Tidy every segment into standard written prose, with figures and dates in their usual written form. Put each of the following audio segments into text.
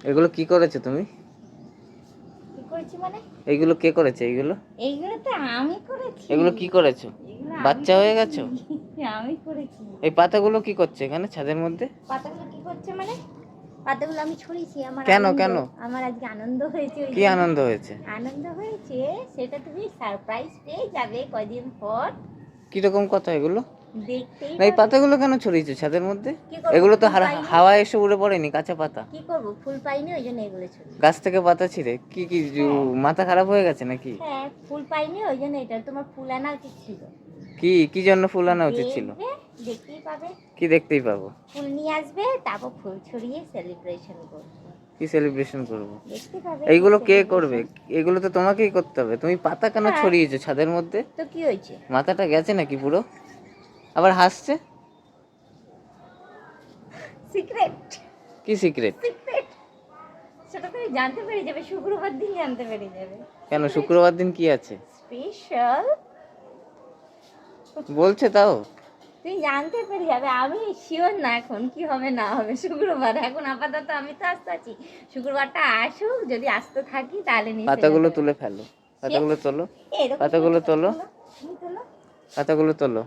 এগুলো কি করেছো তুমি? কি করেছি মানে? এইগুলো কে করেছে? এইগুলো তো আমি করেছি। এগুলো কি করেছো? বাচ্চা হয়ে গেছো? আমি করেছি। এই পাতাগুলো কি করছে এখানে ছাদের মধ্যে? পাতাগুলো কি করছে মানে? পাতাগুলো আমি ছড়িয়েছি। কেন কেন? আমার আজকে আনন্দ হয়েছে। কি আনন্দ হয়েছে? আনন্দ হয়েছে সেটা তুমি সারপ্রাইজ পেয়ে যাবে কয়দিন পর। কিরকম কথা এগুলো? দেখতেই না, এই পাতাগুলো কেন ছড়িয়েছো ছাদের মধ্যে? কি করব? এগুলো তো হাওয়ায় এসে উড়ে পড়েনি, কাঁচা পাতা। কি করব? ফুল পাইনি, ওই জন্য এগুলো ছড়িয়েছি। গাছ থেকে পাতা ছিঁড়ে? কি কি মাথা খারাপ হয়ে গেছে নাকি? হ্যাঁ, ফুল পাইনি ওই জন্য। এটা তোমার ফুল আনা উচিত ছিল। কি কি জন্য ফুল আনা উচিত ছিল? দেখতেই পাবে। কি দেখতেই পাবো? ফুল নিয়ে আসবে, তারপর ফুল ছড়িয়ে সেলিব্রেশন করব। কি সেলিব্রেশন করব? দেখতে পাবে। এইগুলো কে করবে? এগুলো তো তোমাকেই করতে হবে। তুমি পাতা কেন ছড়িয়েছো ছাদের মধ্যে? তো কি হয়েছে? মাথাটা গেছে নাকি পুরো? আবার হাসছে। সিক্রেট। কি সিক্রেট? সিক্রেট সেটা তুমি জানতে পেরে যাবে শুক্রবার দিন, জানতে পেরে যাবে। কেন শুক্রবার দিন কি আছে স্পেশাল বলছে? তাও তুমি জানতে পেরে যাবে। আমি শিওর না এখন কি হবে না হবে শুক্রবার। এখন আপাতত আমি তো আসতে আছি। শুক্রবারটা আসুক, যদি আসতে থাকি তাহলে পাতাগুলো তুলে ফেলো। পাতাগুলো তোলো। পাতাগুলো তোলো। পাতাগুলো তোলো।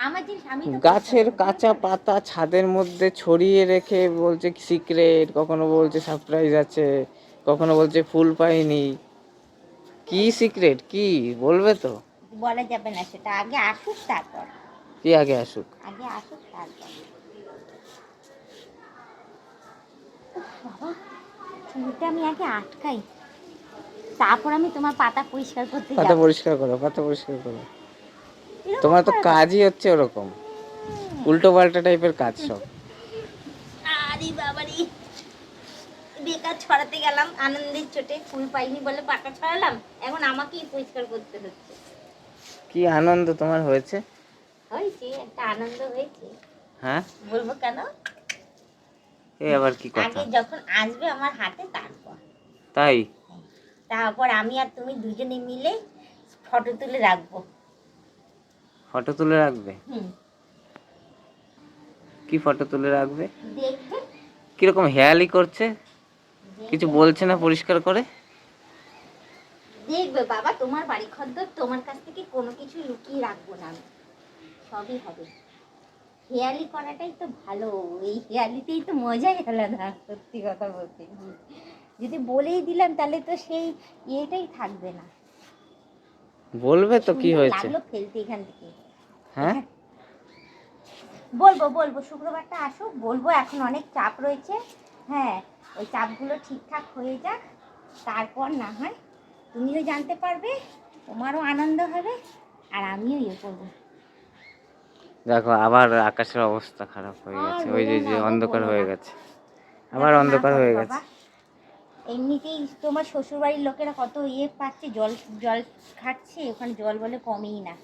আমার জিনিস আমি তো গাছের কাঁচা পাতা ছাদের মধ্যে ছড়িয়ে রেখে বলছে সিক্রেট, কখনো বলছে সারপ্রাইজ আছে, কখনো বলছে ফুল পাইনি। কি সিক্রেট? কি বলবে তো? বলা যাবে না, সেটা আগে আসুক তারপর। কি আগে আসুক? আগে আসুক তারপর। বাবা, চুলটা আমি আগে আটকাই, তারপর আমি তোমার পাতা পরিষ্কার করতে যাব। পাতা পরিষ্কার করো, পাতা পরিষ্কার করো। তোমার তো কাজই হচ্ছে ওরকম উল্টো পাল্টা টাইপের কাজ সব। আরে বাবারে, বেকার ছড়াতে গেলাম আনন্দের চোটে, ফুল পাইনি বলে পাতা ছড়ালাম, এখন আমাকেই পরিষ্কার করতে হচ্ছে। কি আনন্দ তোমার হয়েছে? হয়েছে, একটা আনন্দ হয়েছে। হ্যাঁ, বলবো কেন? এই আবার কি কথা? আগে যখন আসবে আমার হাতে তারপর। তাই? তারপর আমি আর তুমি দুজনে মিলে ফটো তুলে রাখবো। ফটো তুলে রাখবে? কি ফটো তুলে রাখবে? দেখবে কিরকম হেয়ালি করছে, কিছু বলছে না পরিষ্কার করে? দেখবে বাবা, তোমার বাড়ি খদ্দর, তোমার কাছ থেকে কোনো কিছু লুকিয়ে রাখবো না আমি, সবই হবে। হেয়ালি করাটাই তো ভালো, এই হেয়ালিতেই তো মজাই আলাদা। সত্যি কথা বলতে, যদি বলেই দিলাম তাহলে তো সেই ইয়েটাই থাকবে না। বলবে তো কি হয়েছে? লাগলো ফেলতে এখান থেকে। হ্যাঁ, বলবো বলবো, শুক্রবারটা আসুক, বলবো এখন অনেক চাপ রয়েছে। হ্যাঁ, ওই চাপগুলো ঠিকঠাক হয়ে যাক, তারপর না হয় তুমিও জানতে পারবে, তোমারও আনন্দ হবে, আর আমিও ইয়ে করবো। দেখো আবার আকাশের অবস্থা খারাপ হয়ে গেছে, ওই যে অন্ধকার হয়ে গেছে, আবার অন্ধকার হয়ে গেছে। এমনিতেই তোমার শ্বশুরবাড়ির লোকেরা কত ইয়ে পাচ্ছে, জল জল খাচ্ছে, ওখানে জল বলে কমেই না।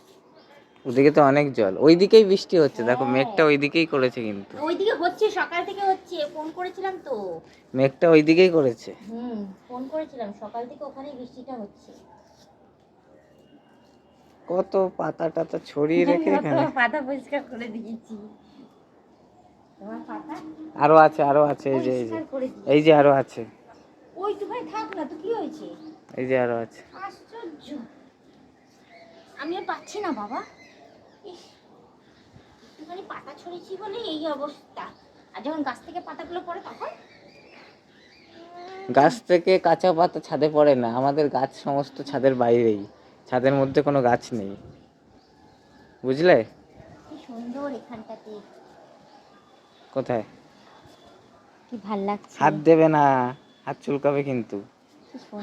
ওদিকে তো অনেক জল, ওইদিকেই বৃষ্টি হচ্ছে, দেখো মেঘটা ওইদিকেই করেছে, কিন্তু ওইদিকে হচ্ছে, সকাল থেকে হচ্ছে, ফোন করেছিলাম তো। মেঘটা ওইদিকেই করেছে। ফোন করেছিলাম, সকাল থেকে ওখানেই বৃষ্টিটা হচ্ছে। কত পাতা টাতা ছড়িয়ে রেখে এখানে। পাতা পরিষ্কার করে দিয়েছি। তোমার পাতা আরো আছে, আরো আছে, এই যে এই যে আরো আছে। ওই তো ভাই, থাক না তো, কি হয়েছে? এই যে আরো আছে। আশ্চর্য, আমি আর পাচ্ছি না বাবা। একটুখানি পাতা ছড়িয়েছি বলে এই অবস্থা, আর যখন গাছ থেকে পাতাগুলো পড়ে তখন। গাছ থেকে কাঁচা পাতা ছাদে পড়ে না, আমাদের গাছ সমস্ত ছাদের বাইরেই, ছাদের মধ্যে কোনো গাছ নেই, বুঝলে? কি সুন্দর এখানটাতে। কোথায়? কি ভাল লাগছে। হাত দেবে না, হাত চুলকাবে কিন্তু।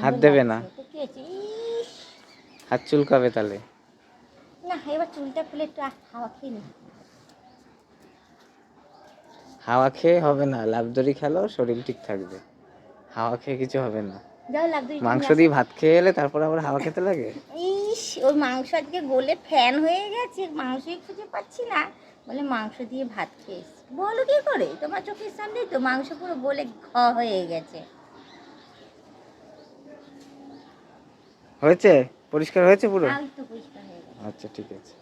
হাত দেবে না, হাত চুলকাবে তাহলে। না, এবার চুলটা খুলে একটু হাওয়া খেয়ে নি। হাওয়া খেয়ে হবে না, লাফদড়ি খেলো, শরীর ঠিক থাকবে। হাওয়া খেয়ে কিছু হবে না। মাংস দিয়ে ভাত খেয়ে এলে তারপর আবার হাওয়া খেতে লাগে। ওই মাংস আজকে গলে ফ্যান হয়ে গেছে, মাংসই খুঁজে পাচ্ছি না, বলে মাংস দিয়ে ভাত খেয়েছি। বলো কি করে, তোমার চোখের সামনে তো মাংস পুরো গলে হয়ে গেছে। হয়েছে? পরিষ্কার হয়েছে পুরো? পরিষ্কার হয়ে গেছে। আচ্ছা, ঠিক আছে।